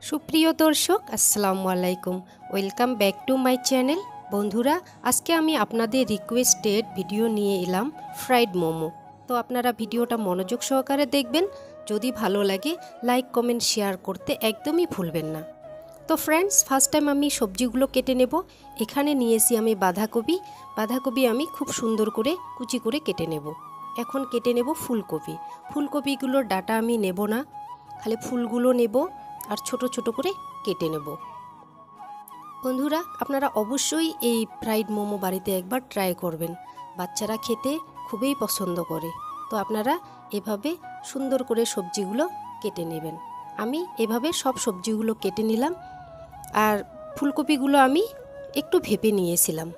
সুপ্রিয় দর্শক, আসসালামু আলাইকুম। Welcome back to my channel. বন্ধুরা, আজকে আমি আপনাদের রিকোয়েস্টেড ভিডিও নিয়ে এলাম ফ্রাইড মোমো। তো আপনারা ভিডিওটা মনোযোগ সহকারে দেখবেন। যদি ভালো লাগে লাইক কমেন্ট শেয়ার করতে একদমই ভুলবেন না। তো ফ্রেন্ডস, ফার্স্ট টাইম আমি সবজিগুলো কেটে নেব। এখানে নিয়েছি আমি বাঁধাকপি আমি খুব সুন্দর করে কুচি করে কেটে নেব। এখন কেটে নেব ফুলকপি। ফুলকপিগুলোর ডাটা আমি নেব না, খালি ফুলগুলো নেব আর ছোট ছোট করে কেটে নেব। বন্ধুরা, আপনারা অবশ্যই এই ফ্রাইড মোমো বাড়িতে একবার ট্রাই করবেন। বাচ্চারা খেতে খুবই পছন্দ করে। তো আপনারা এভাবে সুন্দর করে সবজিগুলো কেটে নেবেন। আমি এভাবে সব সবজিগুলো কেটে নিলাম। আর ফুলকপিগুলো আমি একটু ভেপে নিয়েছিলাম।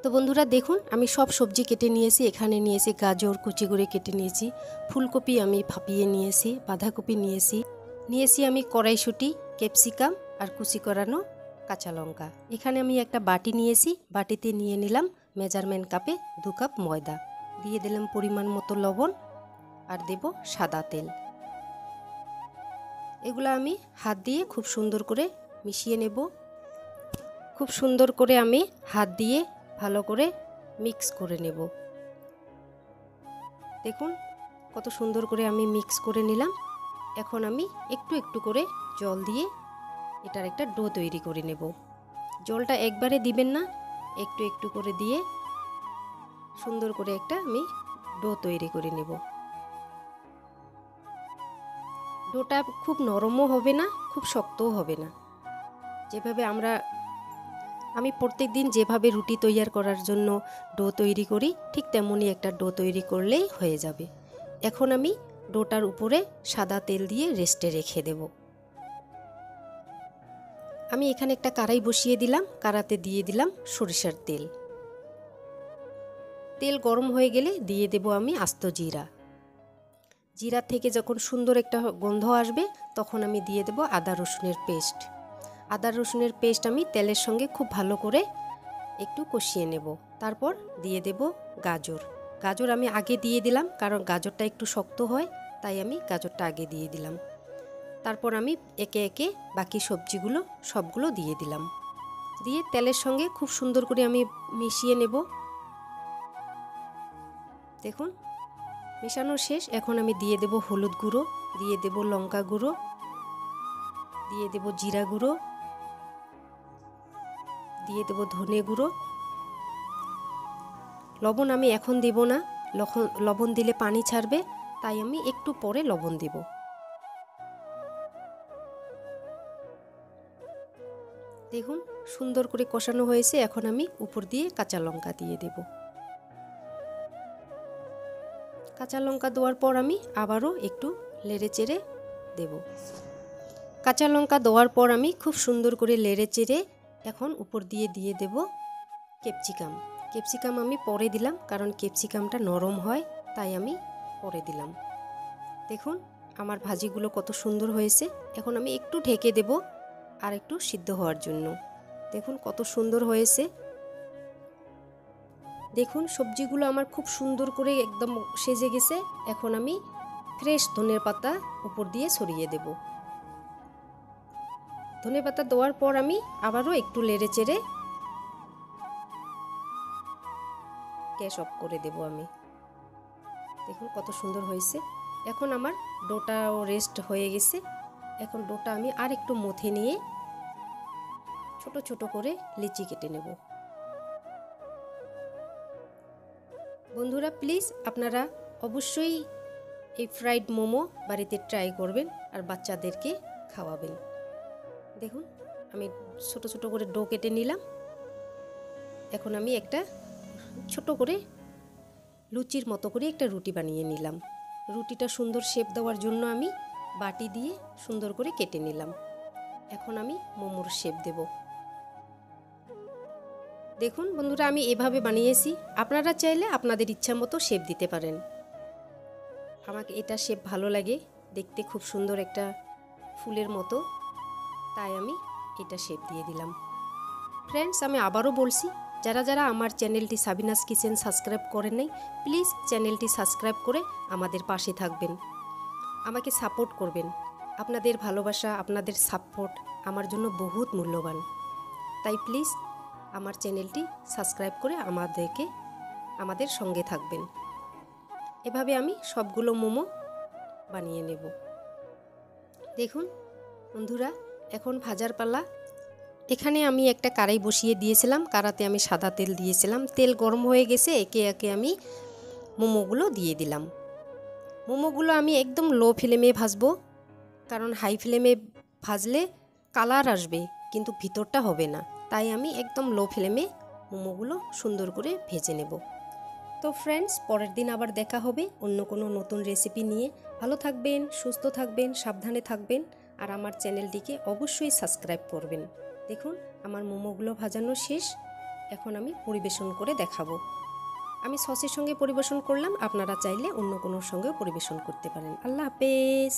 তো বন্ধুরা দেখুন, আমি সব সবজি কেটে নিয়েছি। এখানে নিয়েছি গাজর কুচি করে কেটে নিয়েছি, ফুলকপি আমি ভাপিয়ে নিয়েছি, বাঁধাকপি নিয়েছি আমি কড়াইশুঁটি, ক্যাপসিকাম আর কুচি করানো কাঁচা লঙ্কা। এখানে আমি একটা বাটি নিয়েছি, বাটিতে নিয়ে নিলাম মেজারমেন্ট কাপে 2 কাপ ময়দা, দিয়ে দিলাম পরিমাণ মতো লবণ আর দেব সাদা তেল। এগুলো আমি হাত দিয়ে খুব সুন্দর করে মিশিয়ে নেব। খুব সুন্দর করে আমি হাত দিয়ে ভালো করে মিক্স করে নেব। দেখুন কত সুন্দর করে আমি মিক্স করে নিলাম। এখন আমি একটু একটু করে জল দিয়ে এটার একটা ডো তৈরি করে নেব। জলটা একবারে দিবেন না, একটু একটু করে দিয়ে সুন্দর করে একটা আমি ডো তৈরি করে নেব। ডোটা খুব নরমও হবে না, খুব শক্তও হবে না। যেভাবে আমি প্রত্যেক দিন যেভাবে রুটি তৈরি করার জন্য ডো তৈরি করি, ঠিক তেমনই একটা ডো তৈরি করলেই হয়ে যাবে। এখন আমি ডোটার উপরে সাদা তেল দিয়ে রেস্টে রেখে দেব। আমি এখানে একটা কড়াই বসিয়ে দিলাম, কড়াতে দিয়ে দিলাম সরিষার তেল। তেল গরম হয়ে গেলে দিয়ে দেব আমি আস্ত জিরা। জিরা থেকে যখন সুন্দর একটা গন্ধ আসবে তখন আমি দিয়ে দেব আদা রসুনের পেস্ট। আদা রসুনের পেস্ট আমি তেলের সঙ্গে খুব ভালো করে একটু কষিয়ে নেব। তারপর দিয়ে দেব গাজর আমি আগে দিয়ে দিলাম, কারণ গাজরটা একটু শক্ত হয়, তাই আমি গাজরটা আগে দিয়ে দিলাম। তারপর আমি একে একে বাকি সবজিগুলো সবগুলো দিয়ে দিলাম। দিয়ে তেলের সঙ্গে খুব সুন্দর করে আমি মিশিয়ে নেব। দেখুন মেশানো শেষ। এখন আমি দিয়ে দেব হলুদ গুঁড়ো, দিয়ে দেব লঙ্কা গুঁড়ো, দিয়ে দেব জিরা গুঁড়ো, দিয়ে দেব ধনে গুঁড়ো। লবণ আমি এখন দেব না, লবণ দিলে পানি ছাড়বে, তাই আমি একটু পরে লবণ দেব। দেখুন সুন্দর করে কষানো হয়েছে। এখন আমি উপর দিয়ে কাঁচা লঙ্কা দিয়ে দেব। কাঁচা লঙ্কা দেওয়ার পর আমি আবারও একটু নেড়ে চেড়ে দেব। কাঁচা লঙ্কা দেওয়ার পর আমি খুব সুন্দর করে নেড়ে চেড়ে এখন উপর দিয়ে দেব ক্যাপসিকাম আমি পরে দিলাম, কারণ ক্যাপসিকামটা নরম হয়, তাই আমি পরে দিলাম। দেখুন আমার ভাজিগুলো কত সুন্দর হয়েছে। এখন আমি একটু ঢেকে দেব আর একটু সিদ্ধ হওয়ার জন্য। দেখুন কত সুন্দর হয়েছে। দেখুন সবজিগুলো আমার খুব সুন্দর করে একদম সেজে গেছে। এখন আমি ফ্রেশ ধনের পাতা উপর দিয়ে ছড়িয়ে দেব। ধনে পাতা দেওয়ার পর আমি আবারও একটু নেড়ে চেড়ে গ্যাস অফ করে দেব আমি। দেখুন কত সুন্দর হয়েছে। এখন আমার ডোটাও রেস্ট হয়ে গেছে। এখন ডোটা আমি আর একটু মথে নিয়ে ছোট ছোট করে লিচি কেটে নেব। বন্ধুরা প্লিজ আপনারা অবশ্যই এই ফ্রাইড মোমো বাড়িতে ট্রাই করবেন আর বাচ্চাদেরকে খাওয়াবেন। দেখুন আমি ছোট ছোট করে ডো কেটে নিলাম। এখন আমি একটা ছোট করে লুচির মতো করে একটা রুটি বানিয়ে নিলাম। রুটিটা সুন্দর শেপ দেওয়ার জন্য আমি বাটি দিয়ে সুন্দর করে কেটে নিলাম। এখন আমি মোমোর শেপ দেব। দেখুন বন্ধুরা আমি এভাবে বানিয়েছি, আপনারা চাইলে আপনাদের ইচ্ছা মতো শেপ দিতে পারেন। আমাকে এটা শেপ ভালো লাগে, দেখতে খুব সুন্দর একটা ফুলের মতো, তাই আমি এটা শেপ দিয়ে দিলাম। ফ্রেন্ডস আমি আবারও বলছি, যারা যারা আমার চ্যানেলটি সাবিনাস কিচেন সাবস্ক্রাইব করেন নাই, প্লিজ চ্যানেলটি সাবস্ক্রাইব করে আমাদের পাশে থাকবেন, আমাকে সাপোর্ট করবেন। আপনাদের ভালোবাসা, আপনাদের সাপোর্ট আমার জন্য বহুত মূল্যবান। তাই প্লিজ আমার চ্যানেলটি সাবস্ক্রাইব করে আমাদের সঙ্গে থাকবেন। এভাবে আমি সবগুলো মোমো বানিয়ে নেব। দেখুন বন্ধুরা, এখন ভাজার পালা। এখানে আমি একটা কড়াই বসিয়ে দিয়েছিলাম, কড়াতে আমি সাদা তেল দিয়েছিলাম। তেল গরম হয়ে গেছে, একে একে আমি মোমোগুলো দিয়ে দিলাম। মোমোগুলো আমি একদম লো ফ্লেমে ভাজবো, কারণ হাই ফ্লেমে ভাজলে কালার আসবে কিন্তু ভিতরটা হবে না। তাই আমি একদম লো ফ্লেমে মোমোগুলো সুন্দর করে ভেজে নেব। তো ফ্রেন্ডস, পরের দিন আবার দেখা হবে অন্য কোনো নতুন রেসিপি নিয়ে। ভালো থাকবেন, সুস্থ থাকবেন, সাবধানে থাকবেন, আর আমার চ্যানেলটিকে অবশ্যই সাবস্ক্রাইব করবেন। দেখুন আমার মোমোগুলো ভাজানো শেষ, এখন আমি পরিবেশন করে দেখাবো। আমি সসের সঙ্গে পরিবেশন করলাম, আপনারা চাইলে অন্য কোনোর সঙ্গেও পরিবেশন করতে পারেন। আল্লাহ হাফেজ।